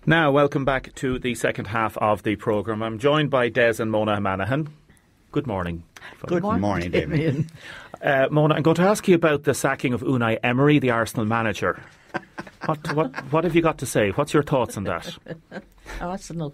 Now, welcome back to the second half of the programme. I'm joined by Deise and Mona Manahan. Good morning. Good morning, Damien. Mona, I'm going to ask you about the sacking of Unai Emery, the Arsenal manager. What have you got to say? What's your thoughts on that? Arsenal.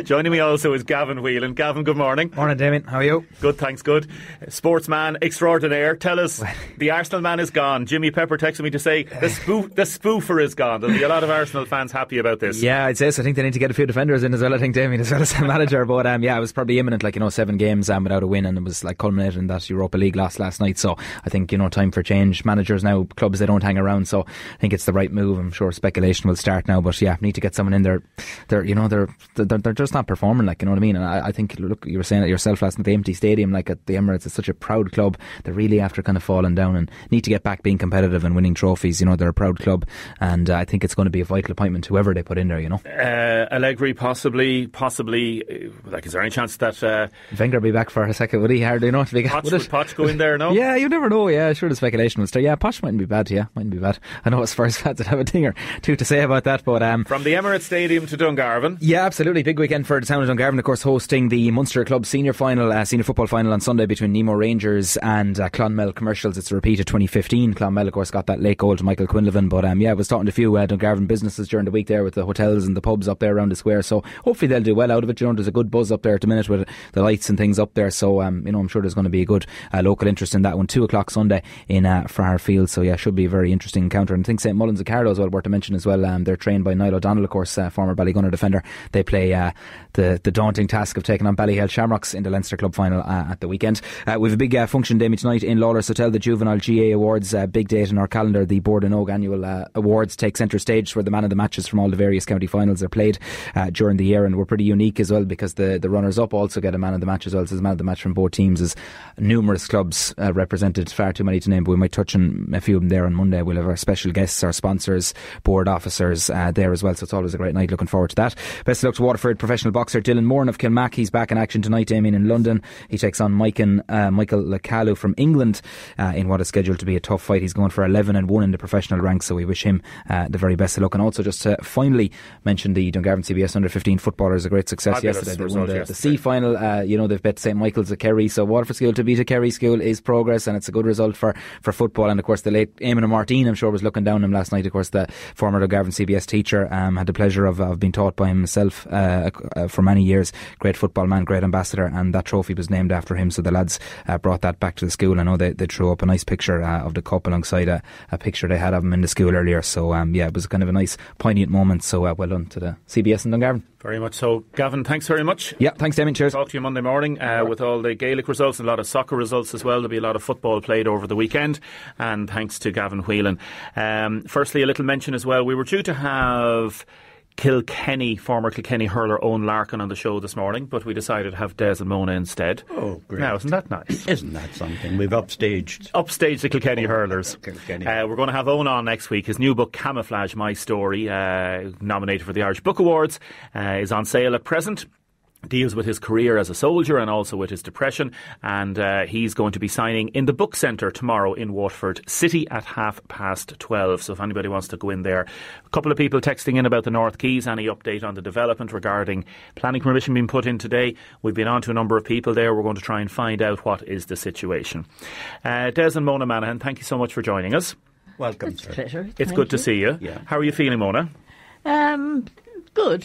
Joining me also is Gavin Whelan. Gavin, good morning. Morning, Damien. How are you? Good, thanks, good. Sportsman extraordinaire. Tell us, the Arsenal man is gone. Jimmy Pepper texted me to say the spoofer is gone. There'll be a lot of Arsenal fans happy about this. Yeah, I'd say so. I think they need to get a few defenders in as well, I think, Damien, as well as a manager. But yeah, it was probably imminent, 7 games without a win, and it was culminating in that Europa League loss last night. So I think, time for change. Managers now, clubs, they don't hang around, so I think it's the right move. I'm sure speculation will start now, but yeah, need to get someone in there. They're just not performing, you know what I mean? And I think, look, you were saying it yourself last night, the empty stadium, at the Emirates, it's such a proud club. They're really after kind of falling down and need to get back being competitive and winning trophies. They're a proud club, and I think it's going to be a vital appointment, whoever they put in there. Allegri possibly. Is there any chance that Wenger be back for a second? Would he? Hardly enough to be. Would Poch go in there? No. Yeah, you never know. Yeah, sure. The speculation will start. Yeah, Poch mightn't be bad. Yeah, mightn't be bad. I know as far as fans would have a thing or two to say about that, but from the Emirates Stadium to Dungarvan. Yeah, absolutely. Big weekend for the town of Dungarvan, of course, hosting the Munster Club senior football final on Sunday between Nemo Rangers and Clonmel Commercials. It's a repeat of 2015. Clonmel, of course, got that late goal to Michael Quinlivan, but I was talking to a few Dungarvan businesses during the week there with the hotels and the pubs up there around the square, so hopefully they'll do well out of it. There's a good buzz up there at the minute with the lights and things up there, so I'm sure there's going to be a good local interest in that one. 2:00 Sunday in Farrar Field, so yeah, should be a very interesting encounter. And I think St Mullins and Carlow as well, worth to mention as well. They're trained by Niall O'Donnell, of course, former Ballygunner defender. They play the daunting task of taking on Ballyhale Shamrocks in the Leinster Club final at the weekend. We have a big function, Damien, tonight in Lawlor's Hotel, the Juvenile GA Awards, big date in our calendar. The Board and Oak annual awards take centre stage, where the man of the matches from all the various county finals are played during the year, and we're pretty unique as well because the runners up also get a man of the match as well. So there's a man of the match from both teams. There's numerous clubs represented, far too many to name, but we might touch on a few of them there on Monday. We'll have our special guests, our sponsors, board officers there as well, so it's always a great night. Looking forward to that. Best of luck to Waterford professional boxer Dylan Moran of Kilmac. He's back in action tonight, Damien, in London. He takes on Michael Lakalu from England in what is scheduled to be a tough fight. He's going for 11-1 in the professional ranks, so we wish him the very best of luck. And also, just to finally mention, the Dungarvan CBS under-15 footballers, a great success Fabulous yesterday. They won the C final. They've bet St Michael's at Kerry, so Waterford School to beat a Kerry school is progress, and it's a good result for football. And of course, the late Eamon Martin, I'm sure, was looking down on him last night. Of course, the former Dungarvan CBS teacher, had the pleasure of being taught by himself for many years. Great football man, great ambassador, and that trophy was named after him, so the lads brought that back to the school. I know they threw up a nice picture of the cup alongside a picture they had of him in the school earlier, so it was kind of a nice poignant moment, so well done to the CBS in Dungarvan. Very much so. Gavin, thanks very much. Yeah, thanks, Damien. Cheers. Talk to you Monday morning with all the Gaelic results and a lot of soccer results as well. There'll be a lot of football played over the weekend, and thanks to Gavin Whelan. Firstly, a little mention as well. We were due to have former Kilkenny hurler Owen Larkin on the show this morning, but we decided to have Deise and Mona instead. Oh, great. Now, isn't that nice? Isn't that something? We've upstaged the Kilkenny hurlers. Kilkenny. We're going to have Owen on next week. His new book, Camouflage My Story, nominated for the Irish Book Awards, is on sale at present. Deals with his career as a soldier and also with his depression, and he's going to be signing in the Book Centre tomorrow in Waterford City at 12:30. So if anybody wants to go in there. A couple of people texting in about the North Quays, any update on the development regarding planning permission being put in today. We've been on to a number of people there. We're going to try and find out what is the situation. Deise and Mona Manahan, thank you so much for joining us. Welcome, It's sir. a pleasure. It's good to see you. Yeah. How are you feeling, Mona? Good,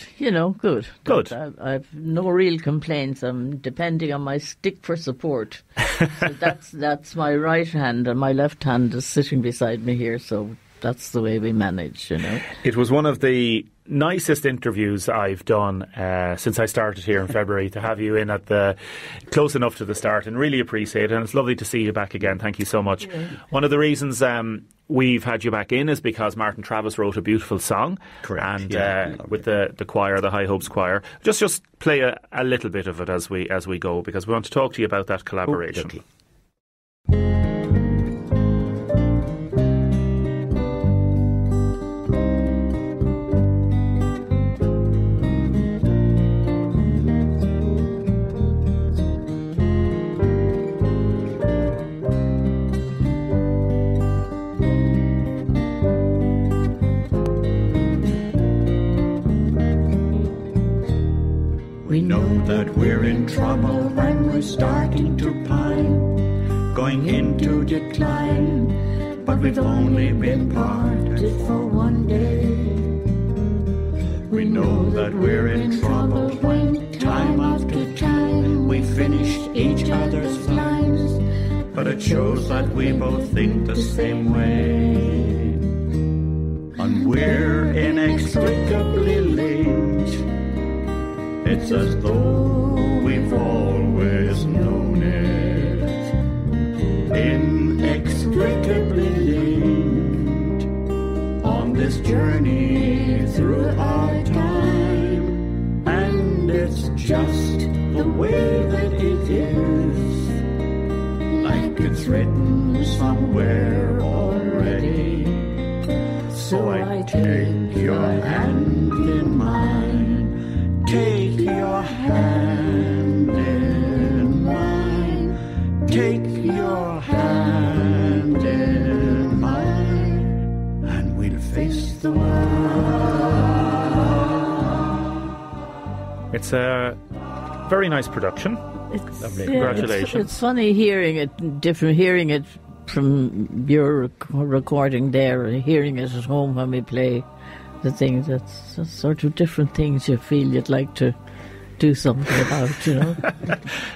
good. Good. I've no real complaints. I'm depending on my stick for support. So that's my right hand, and my left hand is sitting beside me here, so that's the way we manage, It was one of the nicest interviews I've done since I started here in February, to have you in at the close enough to the start, and really appreciate it, and it's lovely to see you back again. Thank you so much. Yeah. One of the reasons we've had you back in is because Martin Travis wrote a beautiful song. Correct. And with the choir, the High Hopes Choir, just play a little bit of it as we go, because we want to talk to you about that collaboration. Okay. We know that we're in trouble when we're starting to pine, going into decline, but we've only been parted for one day. We know that we're in trouble when time after time we finished each other's lines, but it shows that we both think the same way. And we're inextricably linked. It's as though we've always known it. Inextricably linked on this journey through our time. And it's just the way that it is, like it's written somewhere already. So I take your hand in mine, take your hand in mine, take your hand in mine, and we'll face the world. It's a very nice production. Lovely. Congratulations. It's funny hearing it from your recording there and hearing it at home when we play the things. That's sort of different things you feel you'd like to do something about, you know.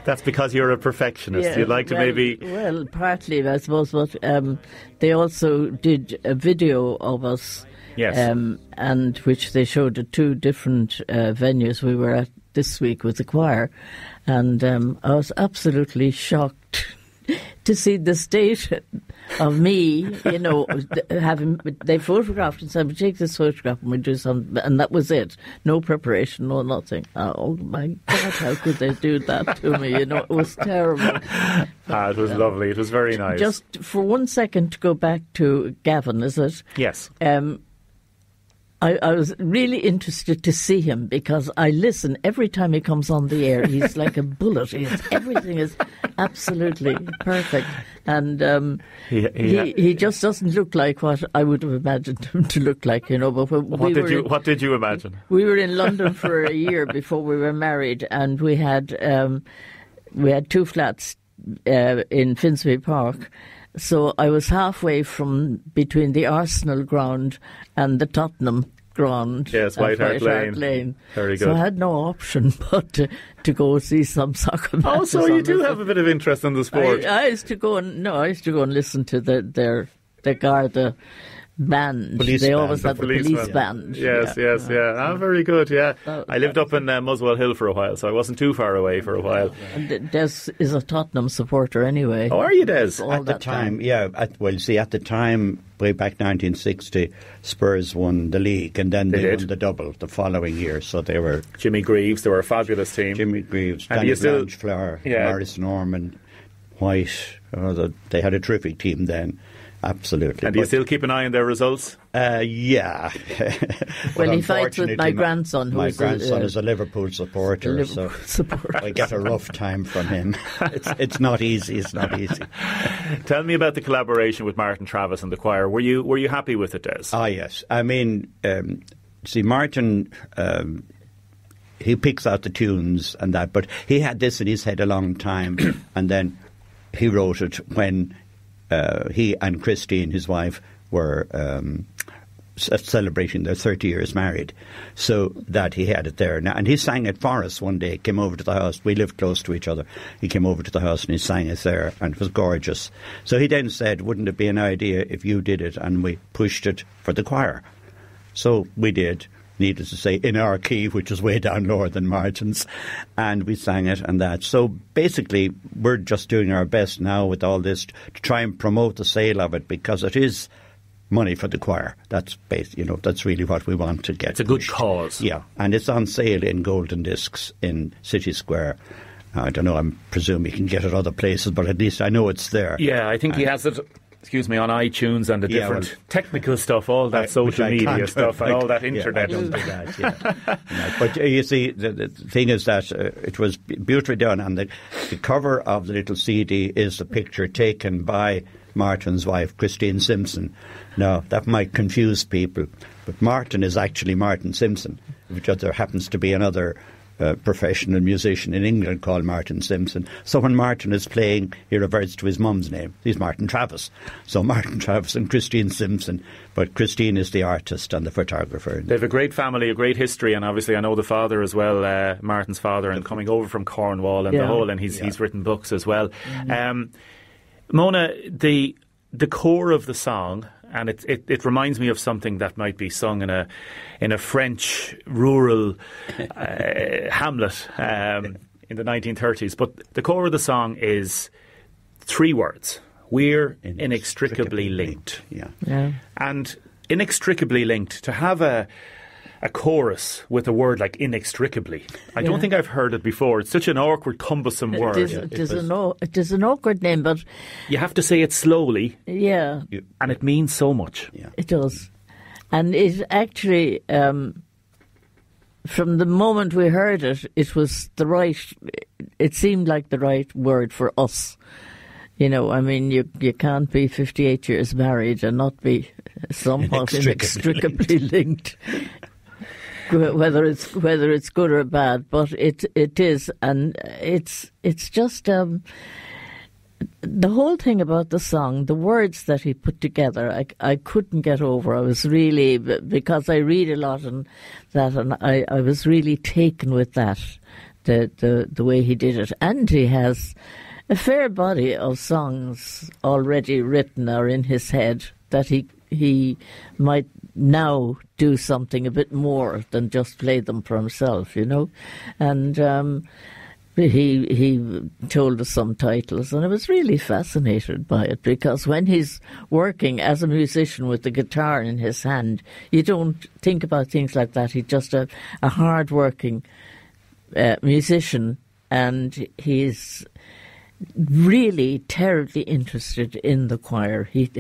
That's because you're a perfectionist. Yeah, You'd like to maybe... Well, partly, I suppose, but they also did a video of us, Yes. and which they showed at two different venues we were at this week with the choir, and I was absolutely shocked to see the state of me, you know, they photographed and said, we take this photograph and we do something, and that was it. No preparation, no nothing. Oh my God, how could they do that to me? You know, it was terrible. It was lovely. It was very nice. Just for 1 second to go back to Gavin, is it? Yes. I was really interested to see him because I listen every time he comes on the air. He's like a bullet. Everything is absolutely perfect. And he just doesn't look like what I would have imagined him to look like, you know. But what did you imagine? We were in London for a year before we were married, and we had 2 flats in Finsbury Park. So I was halfway between the Arsenal ground and the Tottenham ground. Yes, White Hart Lane. Very good. So I had no option but to go see some soccer matches. Oh, so you do have a bit of interest in the sport. I used to go and listen to their Garda band. They always had the police band. Yes. Ah, very good, yeah. I lived up in Muswell Hill for a while, so I wasn't too far away for a while. And Des is a Tottenham supporter anyway. Oh, are you, Des? At the time, yeah. At the time, way back 1960, Spurs won the league, and then they won the double the following year. So they were... Jimmy Greaves, they were a fabulous team. Jimmy Greaves, Danny Blanchflower, Maurice Norman, White. They had a terrific team then. Absolutely. And do you still keep an eye on their results? Yeah. Well, he fights with my grandson. My grandson is a Liverpool supporter, so I get a rough time from him. It's not easy. It's not easy. Tell me about the collaboration with Martin Travis and the choir. Were you happy with it, Des? Ah, yes. I mean, see, Martin... he picks out the tunes and that, but he had this in his head a long time, and then he wrote it when he and Christine, his wife, were celebrating their 30 years married, so that he had it there. Now, and he sang it for us one day. He came over to the house. We lived close to each other. He came over to the house and he sang it there, and it was gorgeous. So he then said, wouldn't it be an idea if you did it? And we pushed it for the choir. So we did. Needless to say, in our key, which is way down lower than Martin's, and we sang it and that. So basically, we're just doing our best now with all this to try and promote the sale of it, because it is money for the choir. That's that's really what we want to get. It's a good cause. Yeah, and it's on sale in golden discs in City Square. I don't know, I presume you can get it other places, but at least I know it's there. Yeah, I think he has it... on iTunes and the different technical stuff, all that social media stuff and all that internet. I don't do that, yeah. But you see, the thing is that it was beautifully done, and the cover of the little CD is a picture taken by Martin's wife, Christine Simpson. Now, that might confuse people, but Martin is actually Martin Simpson, which there happens to be another professional musician in England called Martin Simpson. So when Martin is playing, he reverts to his mum's name. He's Martin Travis. So Martin Travis and Christine Simpson. But Christine is the artist and the photographer. They have a great family, a great history, and obviously I know the father as well, Martin's father, and coming over from Cornwall and the whole, and he's written books as well. Mona, the core of the song, and it reminds me of something that might be sung in a French rural hamlet in the 1930s. But the core of the song is 3 words. We're inextricably linked. Yeah. And inextricably linked, to have a chorus with a word like inextricably. I don't think I've heard it before. It's such an awkward, cumbersome word. It is an awkward name, but you have to say it slowly. Yeah. And it means so much. Yeah. It does. And it actually, from the moment we heard it, it seemed like the right word for us. You know, I mean, you can't be 58 years married and not be somewhat inextricably linked. Whether it's good or bad, but it is, and it's just the whole thing about the song, the words that he put together, I couldn't get over. I was really, because I read a lot and I was really taken with that, the way he did it, and he has a fair body of songs already written or in his head that he might now do something a bit more than just play them for himself, you know. And he told us some titles, and I was really fascinated by it, because when he's working as a musician with the guitar in his hand, you don't think about things like that. He's just a hard-working musician, and he's really terribly interested in the choir. He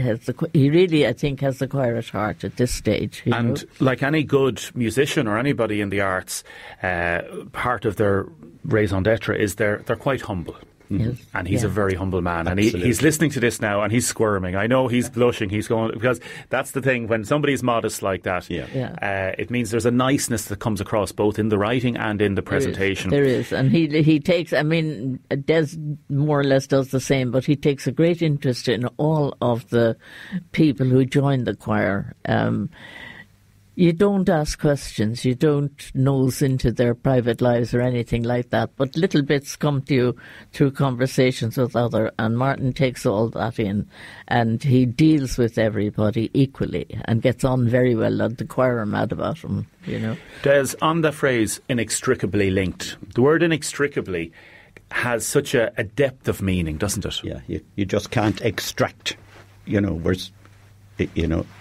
really, I think, has the choir at heart at this stage. And like any good musician or anybody in the arts, part of their raison d'etre is they're quite humble. Yes. And he's a very humble man. Absolutely. And he's listening to this now and he's squirming. I know he's blushing. He's going, because that's the thing, when somebody's modest like that, it means there's a niceness that comes across both in the writing and in the presentation. There is. And he takes, I mean, Des more or less does the same, but he takes a great interest in all of the people who join the choir. You don't ask questions, you don't nose into their private lives or anything like that, but little bits come to you through conversations with others, and Martin takes all that in, and he deals with everybody equally and gets on very well, and the choir are mad about him, you know. Des, on the phrase inextricably linked, the word inextricably has such a depth of meaning, doesn't it? Yeah, you just can't extract,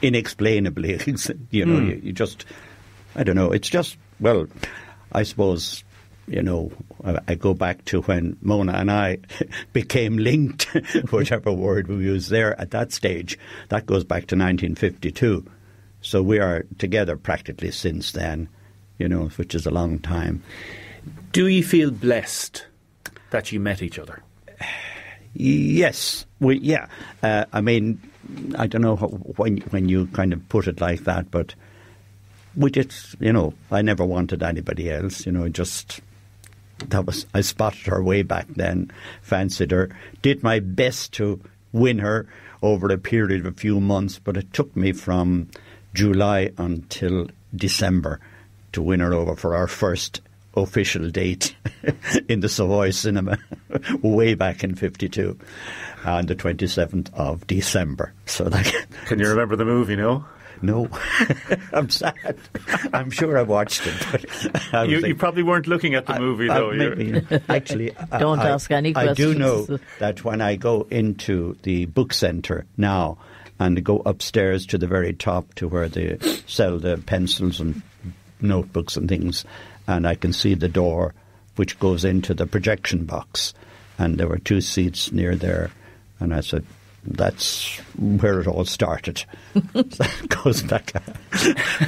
inexplainably, you just, I don't know, it's just, well, I suppose, I go back to when Mona and I became linked, whichever word we use there at that stage. That goes back to 1952. So we are together practically since then, which is a long time. Do you feel blessed that you met each other? Yes. I mean, I don't know when you kind of put it like that, but we just, I never wanted anybody else, I spotted her way back then, fancied her, did my best to win her over a period of a few months, but it took me from July until December to win her over for our first official date in the Savoy Cinema way back in 52 on the 27th of December. So Can you remember the movie, no? No. I'm sad. I'm sure I watched it. But you probably weren't looking at the movie, though. Actually, don't ask any questions. I do know that when I go into the book centre now and go upstairs to the very top to where they sell the pencils and notebooks and things, and I can see the door which goes into the projection box, and there were 2 seats near there, and I said, that's where it all started. So it goes back.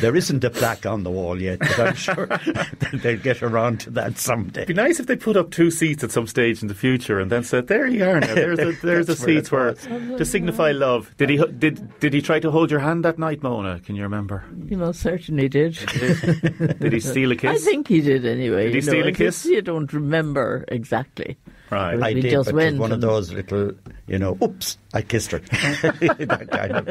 There isn't a plaque on the wall yet, but I'm sure they'll get around to that someday. It'd be nice if they put up 2 seats at some stage in the future and then said, "There you are now. There's the seats where to signify love." Did he try to hold your hand that night, Mona? Can you remember? You know, certainly did. Did he steal a kiss? I think he did anyway. Did he steal a kiss? You don't remember exactly. Right. I did, just but went it was one of those little, oops, I kissed her. That kind of.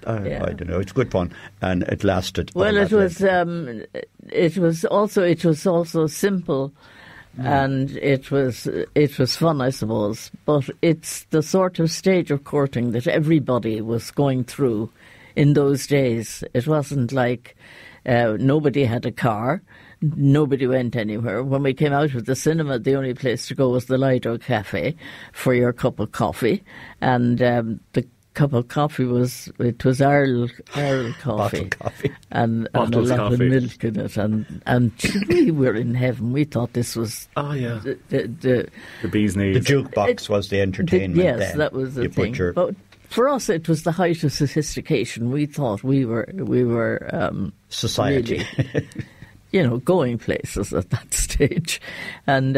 I don't know. It's good fun, and it lasted. Well, it was also simple, and it was fun, I suppose. But it's the sort of stage of courting that everybody was going through in those days. It wasn't like nobody had a car. Nobody went anywhere. When we came out of the cinema, the only place to go was the Lido Cafe for your cup of coffee. And the cup of coffee was Earl coffee. Bottled coffee. And a lot of milk in it. And we were in heaven. We thought this was... Oh, yeah. The bee's knees. The jukebox was the entertainment yes, then. that was the thing. Put your, but for us, it was the height of sophistication. We thought we were society. Really, going places at that stage. And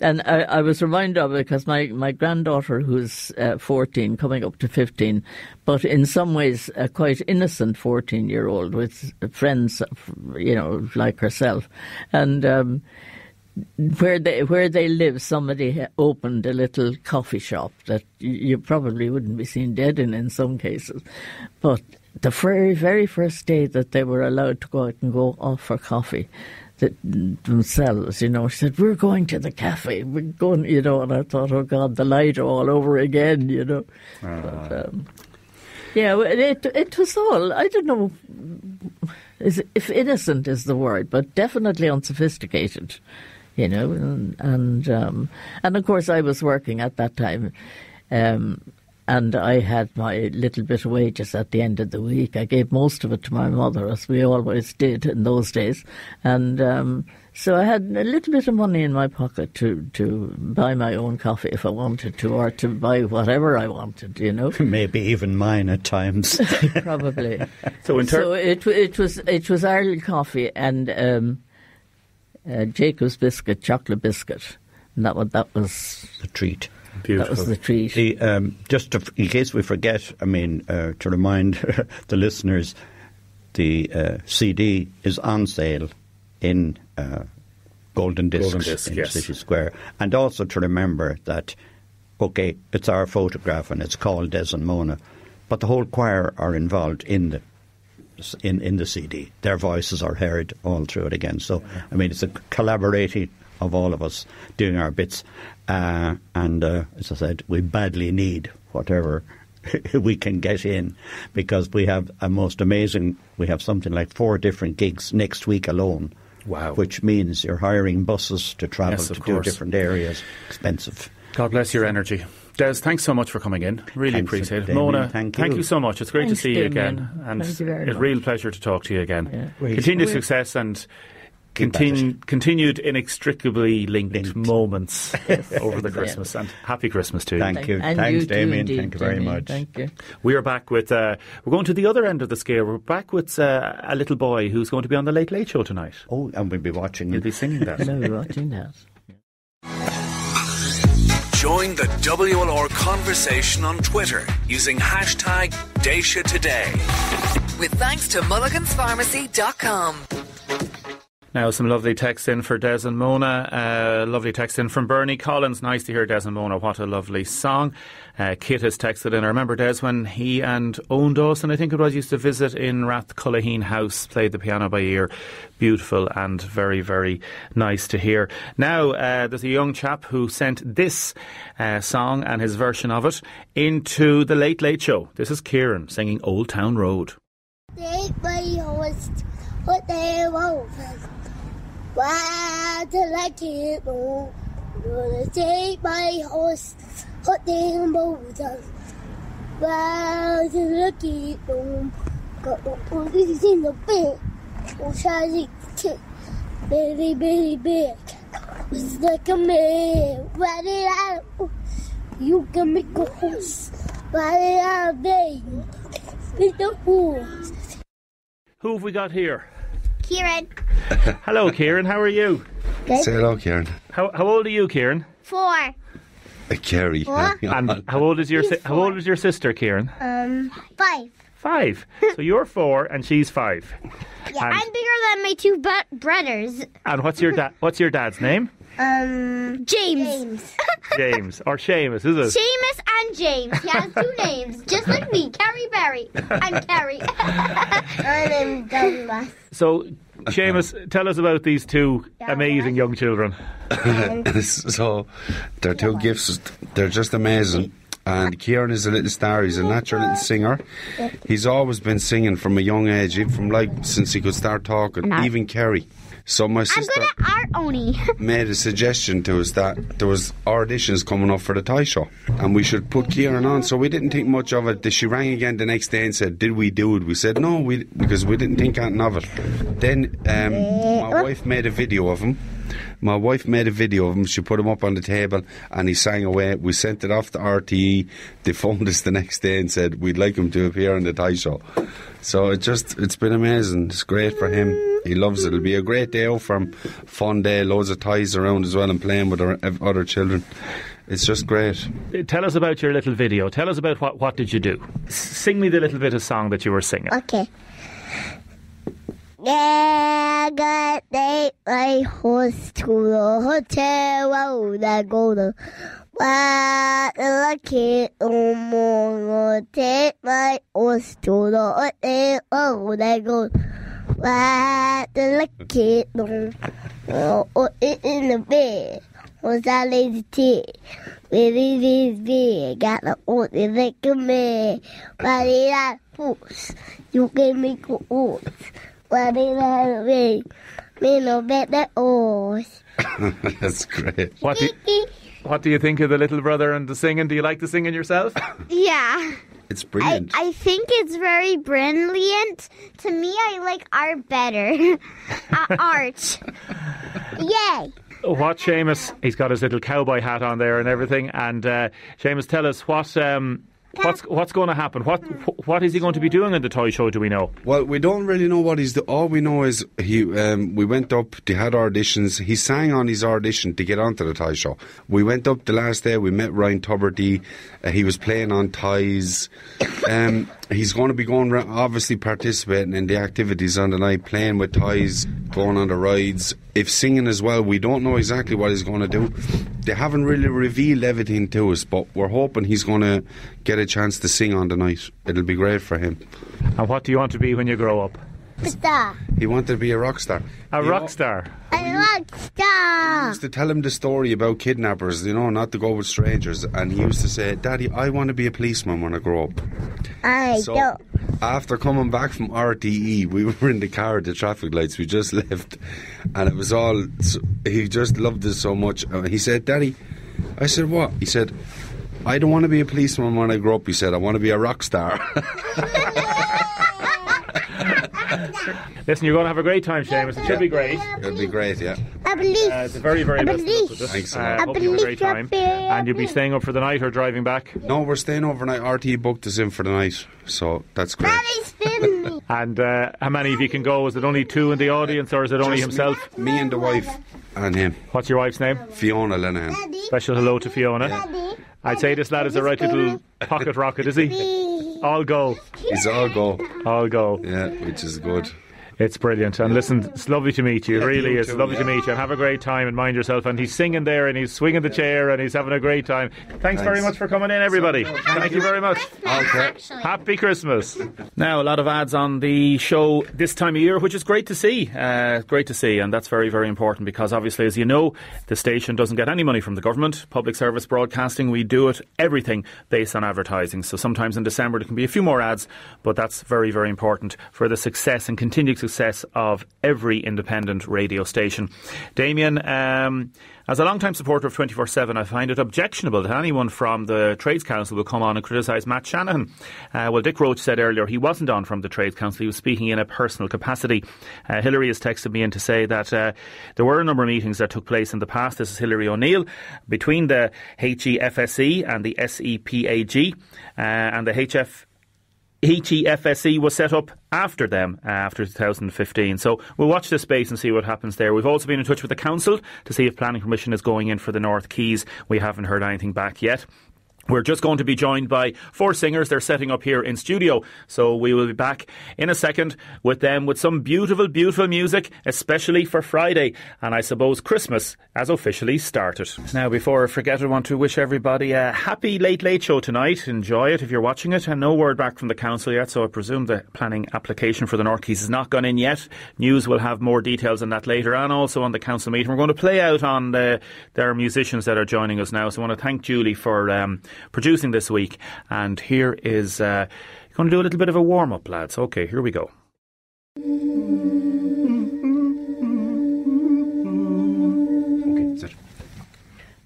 I was reminded of it because my granddaughter, who's 14, coming up to 15, but in some ways a quite innocent 14-year-old with friends, like herself. And where they live, somebody opened a little coffee shop that you probably wouldn't be seen dead in some cases. But the very, very first day that they were allowed to go out and go off for coffee themselves, she said, "We're going to the cafe. We're going," and I thought, oh God, the Lido all over again, But, it was all, I don't know if innocent is the word, but definitely unsophisticated, and of course I was working at that time, and I had my little bit of wages at the end of the week. I gave most of it to my mother, as we always did in those days. And so I had a little bit of money in my pocket to buy my own coffee if I wanted to, or to buy whatever I wanted, Maybe even mine at times. Probably. So it was Ireland coffee and Jacob's biscuit, chocolate biscuit. And that was the treat. Beautiful. That was the treat. In case we forget, to remind the listeners, the CD is on sale in Golden Discs in yes. City Square. And also to remember that, okay, it's our photograph and it's called Deise and Mona, but the whole choir are involved in the CD. Their voices are heard all through it again. So, it's a collaborating of all of us doing our bits. And as I said, we badly need whatever we can get in, because we have we have something like 4 different gigs next week alone. Wow. Which means you're hiring buses to travel to do different areas. Expensive. God bless your energy. Des, thanks so much for coming in. Really Thanks, appreciate it. Damien, Mona, thank you so much. It's great Thanks, to see you Damien. again. And Thank you very it's a much. real pleasure to talk to you again. Yeah. Continued success and continued inextricably linked moments over the Christmas. And happy Christmas to you. Thank you. And Thanks, you too, Damien. indeed, Thank you very Damien. much. Thank you. We are back with, we're going to the other end of the scale. We're back with a little boy who's going to be on the Late Late Show tonight. Oh, and we'll be watching You'll it. be singing that. No, we're watching that. Join the WLR conversation on Twitter using hashtag Deise Today. With thanks to mulliganspharmacy.com. Now, some lovely text in for Des and Mona. Lovely text in from Bernie Collins. Nice to hear Des and Mona. What a lovely song. Kit has texted in. I remember Des when he and Owen Dawson, I think it was, used to visit in Rathcullaheen House, played the piano by ear. Beautiful and very, very nice to hear. Now, there's a young chap who sent this song and his version of it into the Late Late Show. This is Kieran singing Old Town Road. Take my horse, what they want. Why till I can't move? Gonna take my horse, hot damn boulders. Why till I can't move? Got the police in the bed, or shiny kick, very, very big. It's like a man, running out. You can make a horse. Ride out there with the horse. Who have we got here? Kieran. Hello, Kieran. How are you? Say hello, Kieran. How old are you, Kieran? 4. Kerry. And how old is your sister, Kieran? 5. 5. So you're 4 and she's 5. Yeah, And- I'm bigger than my 2 brothers. And what's your dad's name? James. James or Seamus, is it? Seamus and James. He has 2 names, just like me, Carrie Berry. I'm Carrie. My name's Douglas. So, Seamus, tell us about these 2 amazing young children. So, they're 2 gifts. They're just amazing. And Kieran is a little star. He's a natural little singer. He's always been singing from a young age, even since he could start talking. Even Kerry. So my sister I'm good at art, Oni. made a suggestion to us that there was auditions coming up for the Tie Show and we should put Kieran on. So we didn't think much of it. She rang again the next day and said, did we do it? We said no, because we didn't think anything of it. Then my wife made a video of him. She put him up on the table and he sang away. We sent it off to RTE. They phoned us the next day and said we'd like him to appear on the Tie Show. So it's been amazing. It's great for him. He loves it. It'll be a great day out for him. Fun day, loads of ties around as well and playing with other children. It's just great. Tell us about your little video. Tell us about what did you do. Sing me the little bit of song that you were singing. Okay. Yeah, I take my horse to the hotel. Oh, that go to lucky no more. Take my horse to the hotel. Oh, that go. The lucky no more. In the bed was that lazy tea. Really, this big got the old like a man. But it had force. You can make a horse. But it had me no better horse. That's great. What do you think of the little brother and the singing? Do you like the singing yourself? Yeah. It's brilliant. I think it's very brilliant. To me, I like art better. Art. Yay. What, Seamus? He's got his little cowboy hat on there and everything. And Seamus, tell us what's going to happen. What is he going to be doing in the toy show? Do we know? Well, we don't really know what he's doing. All we know is we went up. They had auditions. He sang on his audition to get onto the tie show. We went up the last day. We met Ryan Tuberty. He was playing on ties. He's going to be going around, obviously participating in the activities on the night, playing with ties, going on the rides. If singing as well, we don't know exactly what he's going to do. They haven't really revealed everything to us, but we're hoping he's going to get a chance to sing on the night. It'll be great for him. And what do you want to be when you grow up? Star. He wanted to be a rock star. A rock star? A rock star. Used to tell him the story about kidnappers, not to go with strangers, and he used to say, Daddy, I want to be a policeman when I grow up. So after coming back from RTE, we were in the car at the traffic lights. We just left, and it was all, he just loved us so much. He said, Daddy, I said, what? He said, I don't want to be a policeman when I grow up. He said, I want to be a rock star. Listen, you're going to have a great time, Seamus. It should be great. It'll be great, yeah. It's a very, very best of luck with this. Thanks a lot. Hope you have a great time. And you'll be staying up for the night or driving back? No, we're staying overnight. RT booked us in for the night, so that's great. And how many of you can go? Is it only 2 in the audience, or is it only himself? Me and the wife and him. What's your wife's name? Fiona Lenihan. Special hello to Fiona. Yeah. I'd say this lad is a right little pocket rocket, is he? All go. He's all go. All go. Yeah, which is good. It's brilliant. And listen, it's lovely to meet you. It really is. Lovely to meet you. And have a great time and mind yourself. And he's singing there and he's swinging the chair and he's having a great time. Thanks very much for coming in, everybody. Thank you very much. Okay. Happy Christmas. Now, a lot of ads on the show this time of year, which is great to see. Great to see. And that's very, very important because obviously, as you know, the station doesn't get any money from the government. Public service broadcasting, we do it, everything based on advertising. So sometimes in December there can be a few more ads, but that's very, very important for the success and continued success of every independent radio station. Damien, as a long-time supporter of 24/7, I find it objectionable that anyone from the Trades Council will come on and criticise Matt Shanahan. Well, Dick Roach said earlier he wasn't on from the Trades Council. He was speaking in a personal capacity. Hilary has texted me in to say that there were a number of meetings that took place in the past. This is Hilary O'Neill, between the HEFSE and the SEPAG, and the HEFSE was set up after them, after 2015. So we'll watch this space and see what happens there. We've also been in touch with the council to see if planning permission is going in for the North Quays. We haven't heard anything back yet. We're just going to be joined by 4 singers. They're setting up here in studio. So we will be back in a second with them with some beautiful, beautiful music, especially for Friday. And I suppose Christmas has officially started. Now, before I forget, I want to wish everybody a happy Late Late Show tonight. Enjoy it if you're watching it. And no word back from the council yet, so I presume the planning application for the North Quays has not gone in yet. News will have more details on that later, and also on the council meeting. We're going to play out on their musicians that are joining us now. So I want to thank Julie for producing this week, and here is going to do a little bit of a warm-up, lads. Okay, here we go. Okay, sit.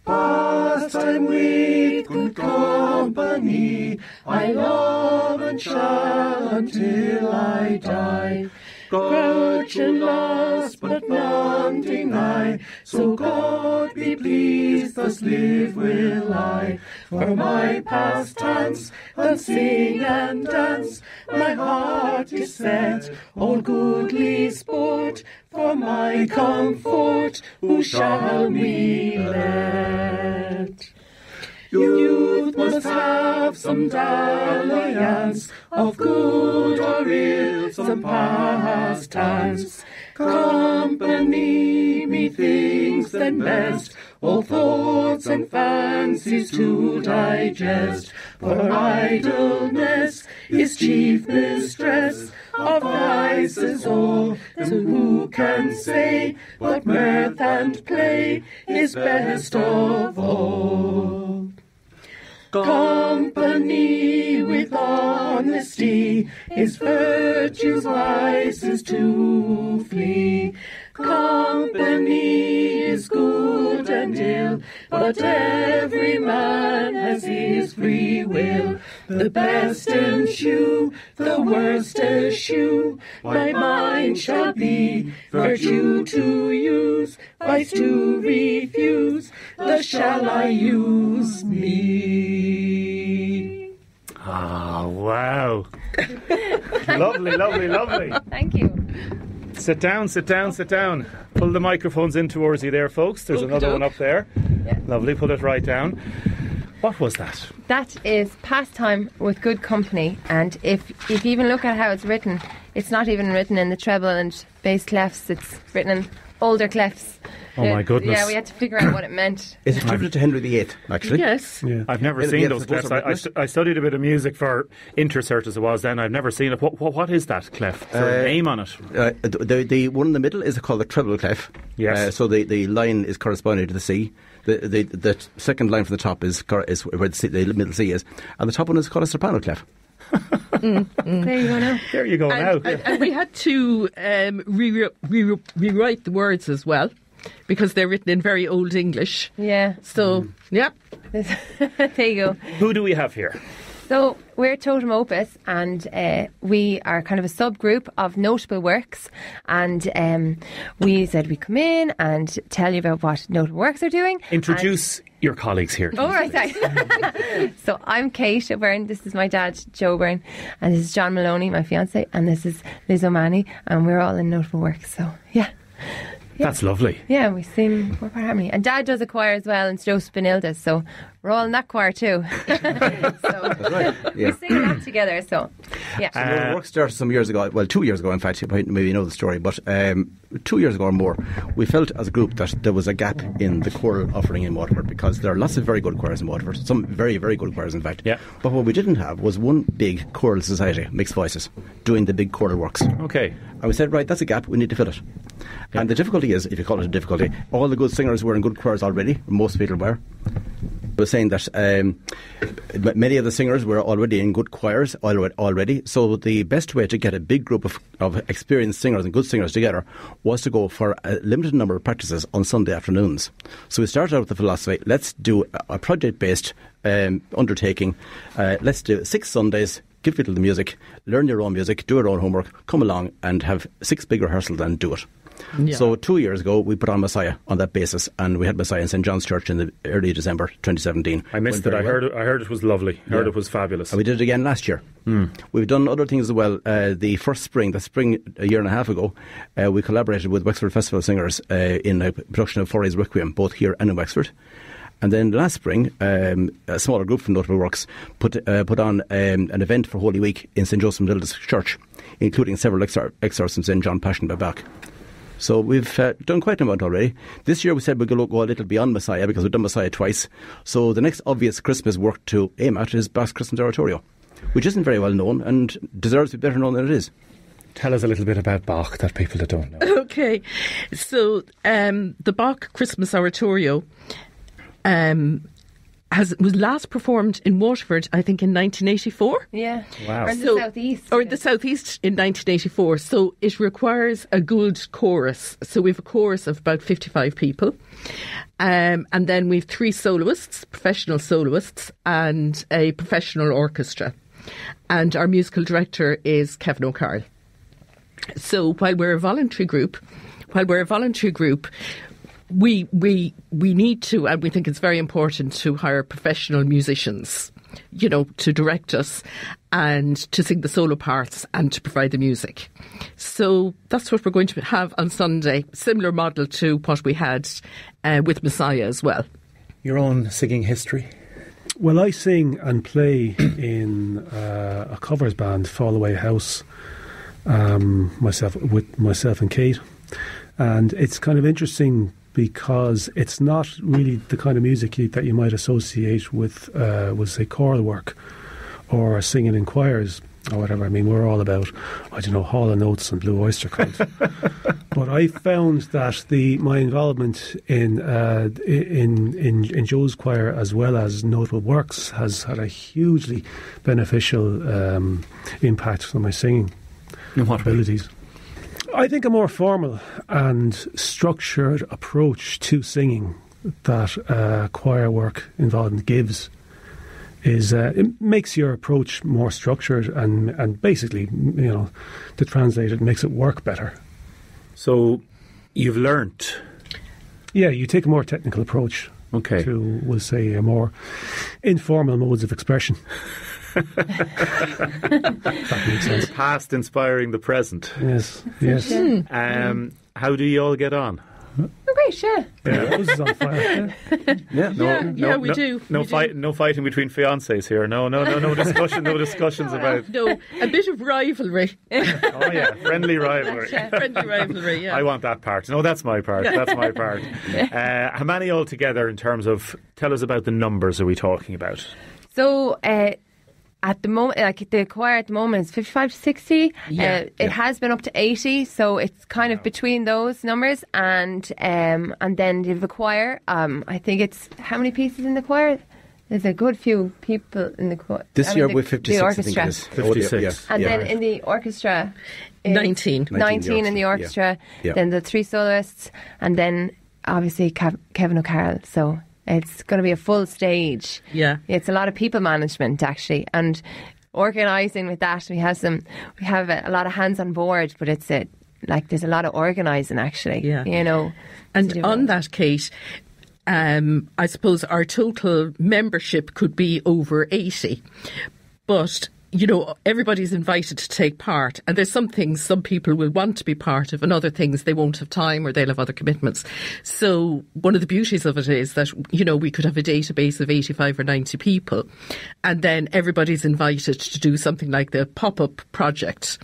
Pastime with good company, I love and shall until I die. Grudge and loss, but none deny. So God be pleased, thus live will I. For my pastimes, and sing and dance, my heart is set on goodly sport. For my comfort, who shall me let? Youth must have some dalliance, of good or ill some pastimes. Company methinks then best, all thoughts and fancies to digest. For idleness is chief mistress of vices all, so who can say but mirth and play is best of all? Company with honesty is virtue's vices to flee. Company is good and ill, but every man has his free will. The best ensue, the worst eschew. My mind shall be virtue to use, vice to refuse. Thus shall I use me. Ah, wow. Lovely, lovely, lovely. Thank you. Sit down, sit down, sit down. Pull the microphones in towards you there, folks. There's another one up there. Yeah. Lovely, pull it right down. What was that? That is Pastime with Good Company, and if you even look at how it's written, it's not even written in the treble and bass clefs, it's written in older clefs. Oh my goodness. Yeah, we had to figure out what it meant. It's attributed to Henry VIII, actually. Yes. Yeah. I've never seen those clefs. I studied a bit of music for intercert as it was then. I've never seen it. What is that clef? Is there a name on it? The one in the middle is called the treble clef. Yes. So the line is corresponding to the C. The second line from the top is where the middle C is. And the top one is called a soprano clef. There you go now. There you go now. And we had to rewrite the words as well, because they're written in very old English. Yeah. So, yeah. There you go. Who do we have here? So we're Totem Opus, and we are kind of a subgroup of notable works, and we said we'd come in and tell you about what notable works are doing. Introduce your colleagues here. Oh, right. So I'm Kate O'Byrne, this is my dad, Joe Byrne, and this is John Maloney, my fiance, and this is Liz O'Mahony, and we're all in notable works, so yeah. That's lovely. Yeah, we're part of harmony. And Dad does a choir as well, and Joseph Benilda, so we're all in that choir too. That's right. Yeah. We sing that together, so yeah. So our work started some years ago, well 2 years ago in fact, you might maybe know the story, but 2 years ago or more, we felt as a group that there was a gap in the choral offering in Waterford, because there are lots of very good choirs in Waterford, some very, very good choirs in fact. Yeah. But what we didn't have was one big choral society, mixed voices, doing the big choral works. Okay. And we said, right, that's a gap, we need to fill it. And the difficulty is, if you call it a difficulty, all the good singers were in good choirs already, most people were. I was saying that many of the singers were already in good choirs already. So the best way to get a big group of experienced singers and good singers together was to go for a limited number of practices on Sunday afternoons. So we started out with the philosophy, let's do a project-based undertaking. Let's do 6 Sundays, give people the music, learn your own music, do your own homework, come along and have 6 big rehearsals and do it. Yeah. So 2 years ago, we put on Messiah on that basis, and we had Messiah in St. John's Church in the early December 2017. I missed it. I heard it was lovely. I heard it was fabulous. And we did it again last year. We've done other things as well. The spring a year and a half ago, we collaborated with Wexford Festival Singers in a production of Forey's Requiem, both here and in Wexford. And then last spring, a smaller group from Notable Works put on an event for Holy Week in St. Joseph Matilda's Church, including several exorcisms in John Passion by Bach. So we've done quite an amount already. This year we said we're going to go a little beyond Messiah because we've done Messiah twice. So the next obvious Christmas work to aim at is Bach's Christmas Oratorio, which isn't very well known and deserves to be better known than it is. Tell us a little bit about Bach that people that don't know. Okay, so the Bach Christmas Oratorio was last performed in Waterford, I think, in 1984. Yeah. Wow. Or in the southeast. Or in the southeast in 1984. So it requires a good chorus. So we have a chorus of about 55 people. And then we have 3 soloists, professional soloists, and a professional orchestra. And our musical director is Kevin O'Carroll. So while we're a voluntary group, we need to, and we think it's very important to hire professional musicians, to direct us and to sing the solo parts and to provide the music. So that's what we're going to have on Sunday, similar model to what we had with Messiah as well. Your own singing history? Well, I sing and play in a covers band, Fall Away House, myself and Kate. And it's kind of interesting because it's not really the kind of music that you might associate with say, choral work or singing in choirs or whatever. I mean, we're all about, Hall and Oates and Blue Oyster Cult. But I found that my involvement in Joe's choir as well as Notable Works has had a hugely beneficial impact on my singing abilities. I think a more formal and structured approach to singing that choir work involvement gives is it makes your approach more structured and basically, to translate it, makes it work better. So you've learnt? Yeah, you take a more technical approach to, we'll say, a more informal modes of expression. That makes sense. The past inspiring the present. Yes. How do you all get on? Oh, great, yeah. Rose is on fire. We do. No fighting between fiancés here. No discussions about. No, a bit of rivalry. Oh yeah, friendly rivalry. Friendly rivalry. Yeah. I want that part. No, that's my part. How many altogether in terms of? Tell us about the numbers. Are we talking about? So. At the moment, the choir at the moment is 55 to 60. It has been up to 80, so it's kind of between those numbers. And then the choir, I think it's, how many pieces in the choir? There's a good few people in the choir. This year we're 56, the orchestra. I think it is. 56. And then in the orchestra... 19 in the orchestra. Yeah. Then the 3 soloists. And then, obviously, Kevin O'Carroll, so... It's going to be a full stage. Yeah. It's a lot of people management, actually. And organising with that, we have a lot of hands on board, but it's there's a lot of organising, actually. Yeah. And on that, Kate, I suppose our total membership could be over 80. But... everybody's invited to take part, and there's some things some people will want to be part of and other things they won't have time or they'll have other commitments. So one of the beauties of it is that, we could have a database of 85 or 90 people, and then everybody's invited to do something like the pop-up project.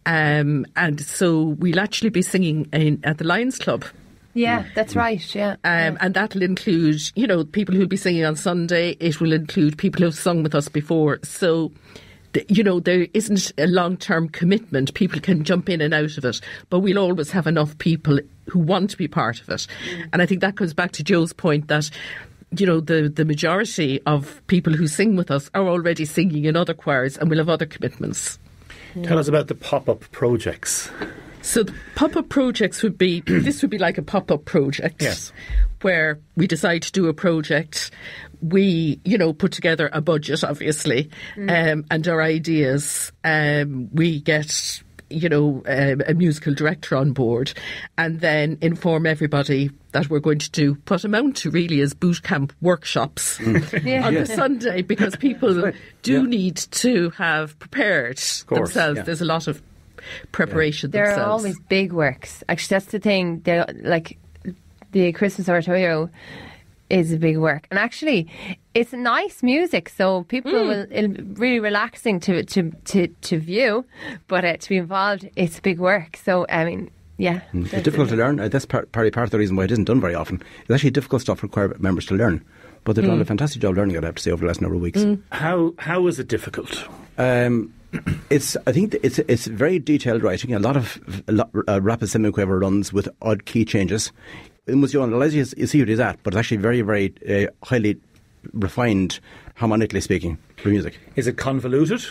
And so we'll actually be singing at the Lions Club. Yeah, that's right, yeah. And that'll include, people who'll be singing on Sunday. It will include people who've sung with us before. So, there isn't a long-term commitment. People can jump in and out of it. But we'll always have enough people who want to be part of it. And I think that comes back to Joe's point that, the majority of people who sing with us are already singing in other choirs and will have other commitments. Tell us about the pop-up projects. So the pop-up projects would be, this would be like a pop-up project. Yes. Where we decide to do a project, we, put together a budget, obviously, and our ideas. We get, a musical director on board, and then inform everybody that we're going to what amount to really is boot camp workshops on the Sunday, because people do need to have prepared themselves. There's a lot of preparation themselves. There are always big works. Actually, that's the thing. The Christmas Oratorio is a big work, and actually it's nice music, so people will, it'll be really relaxing to view, but to be involved, it's big work. So I mean, it's difficult to learn. That's part of the reason why it isn't done very often. It's actually difficult stuff for choir members to learn, but they've done a fantastic job learning it, I have to say, over the last number of weeks. How is it difficult? I think it's very detailed writing. A lot of rapid semiquaver runs with odd key changes. It must you see what he's at, but it's actually very, very highly refined, harmonically speaking, for music. Is it convoluted?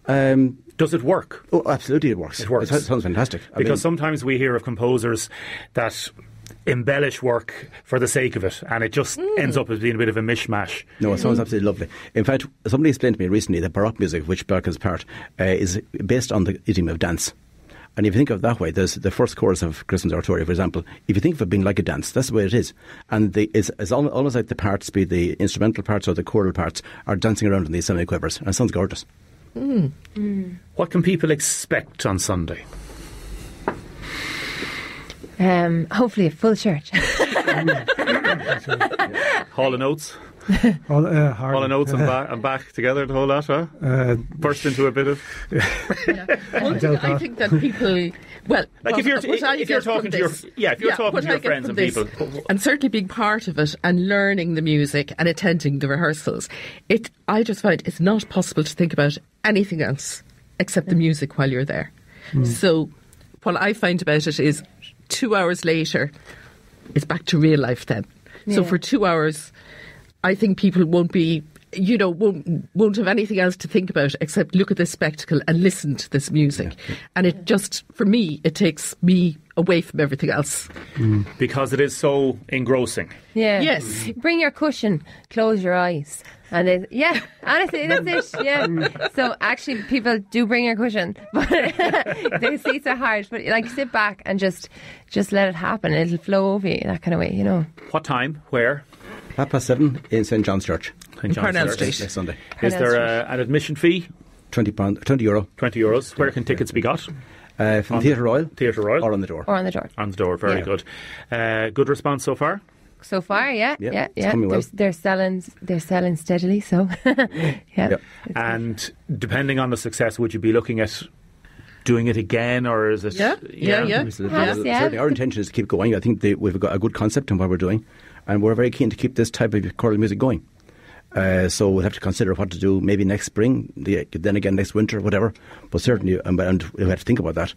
Does it work? Oh, absolutely, it works. It works. It sounds fantastic. Because sometimes we hear of composers that embellish work for the sake of it, and it just ends up as being a bit of a mishmash. No, it sounds absolutely lovely. In fact, somebody explained to me recently that Baroque music, which Bach is part, is based on the idiom of dance. And if you think of it that way, there's the first chorus of Christmas Oratorio, for example. If you think of it being like a dance, that's the way it is. And it's almost like the parts, be the instrumental parts or the choral parts, are dancing around in these semiquavers. And it sounds gorgeous. What can people expect on Sunday? Hopefully a full church. Hall and Oates. Hall and Oates and back together, the whole lot, huh? Burst into a bit of... I think that people... Well, like if you're talking to your friends and people... And certainly being part of it and learning the music and attending the rehearsals, I just find it's not possible to think about anything else except the music while you're there. So what I find about it is 2 hours later, it's back to real life then. So for 2 hours... I think people won't be, won't have anything else to think about except look at this spectacle and listen to this music. And it just, for me, it takes me away from everything else. Because it is so engrossing. Yeah. Yes. Bring your cushion, close your eyes. And honestly, that's it. Yeah. So actually, people do bring your cushion, but the seats are hard. But sit back and just let it happen. It'll flow over you, that kind of way, What time? Where? 7:30 in St John's Church. In Parnell Street. Next Sunday. Is there an admission fee? €20. €20. Where can tickets be got? From Theatre Royal. Or on the door. On the door, very good. Good response so far? So far, yeah. It's coming well. They're selling steadily, so yeah. And depending on the success, would you be looking at doing it again, or is it... Yeah. Certainly our intention is to keep going. I think we've got a good concept on what we're doing, and we're very keen to keep this type of choral music going. So we'll have to consider what to do maybe next spring, then again next winter, whatever. But certainly, and we'll have to think about that.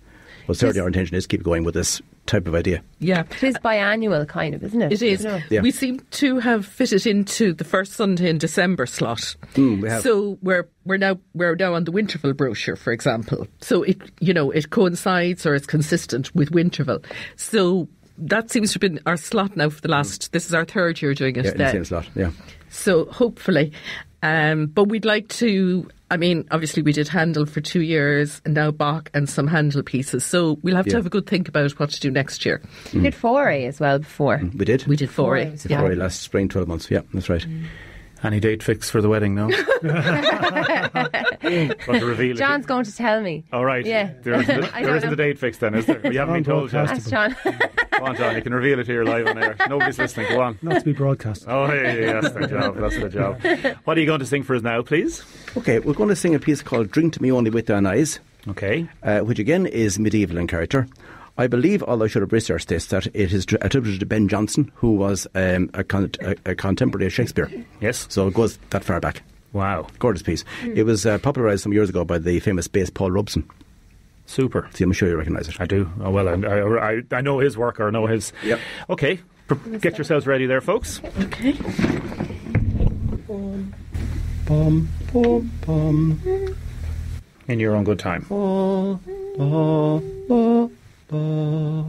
But certainly our intention is to keep going with this type of idea. Yeah. It is biannual, kind of, isn't it? It is. Yeah. We seem to have fitted into the first Sunday in December slot. We have. So we're now on the Winterval brochure, for example. So it coincides or it's consistent with Winterval. So that seems to have been our slot now for the last... This is our third year doing it. Yeah, in the same slot, yeah. So hopefully... but we'd like to... I mean, obviously we did Handel for 2 years and now Bach and some Handel pieces. So we'll have to have a good think about what to do next year. We did Fauré as well before. We did? We did Fauré. Fauré last spring, 12 months. Yeah, that's right. Any date fixed for the wedding now? John's going to tell me. All right. Yeah. There isn't a date fixed then, is there? We haven't been told yet. That's John. Go on, John. You can reveal it here live on air. Nobody's listening. Go on. Not to be broadcast. Oh, yeah, that's the job. That's the job. What are you going to sing for us now, please? Okay, we're going to sing a piece called Drink to Me Only With Thine Eyes. Okay. Which again is medieval in character. I believe, although I should have researched this, that it is attributed to Ben Jonson, who was a contemporary of Shakespeare. Yes. So it goes that far back. Wow. Gorgeous piece. It was popularised some years ago by the famous bass Paul Robeson. Super. See, I'm sure you recognise it. I do. Oh, well, I know his work, or know his... Yep. Okay. Get yourselves ready there, folks. Okay. Bum, bum, bum. In your own good time. Ba, ba, ba, ba.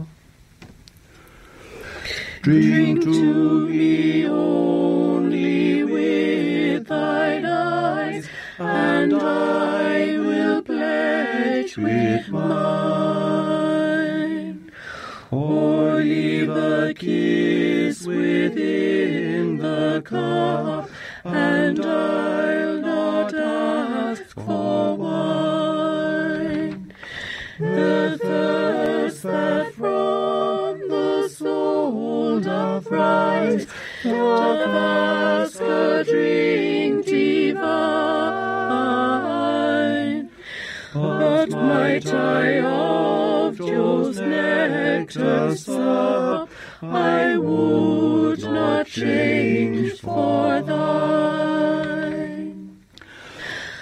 Drink to me only with thine eyes, and I will pledge with mine. Or leave a kiss within the cup, and I'll not ask for wine. The thirst that from the soul doth rise, doth ask a drink divine. But might I of Jove's nectar sup, I would not change for thine.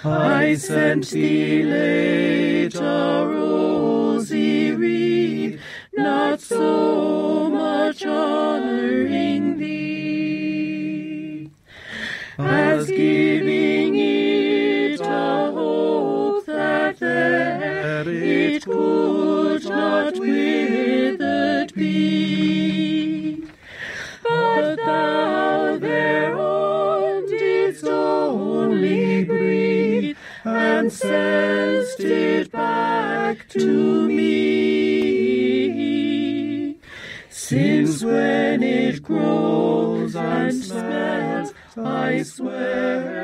I sent thee late a rosy wreath, not so much honouring thee, as giving it a hope that there it could not withered be. But thou thereon didst only breathe, and send'st it back to me. Since when it grows and smells, I swear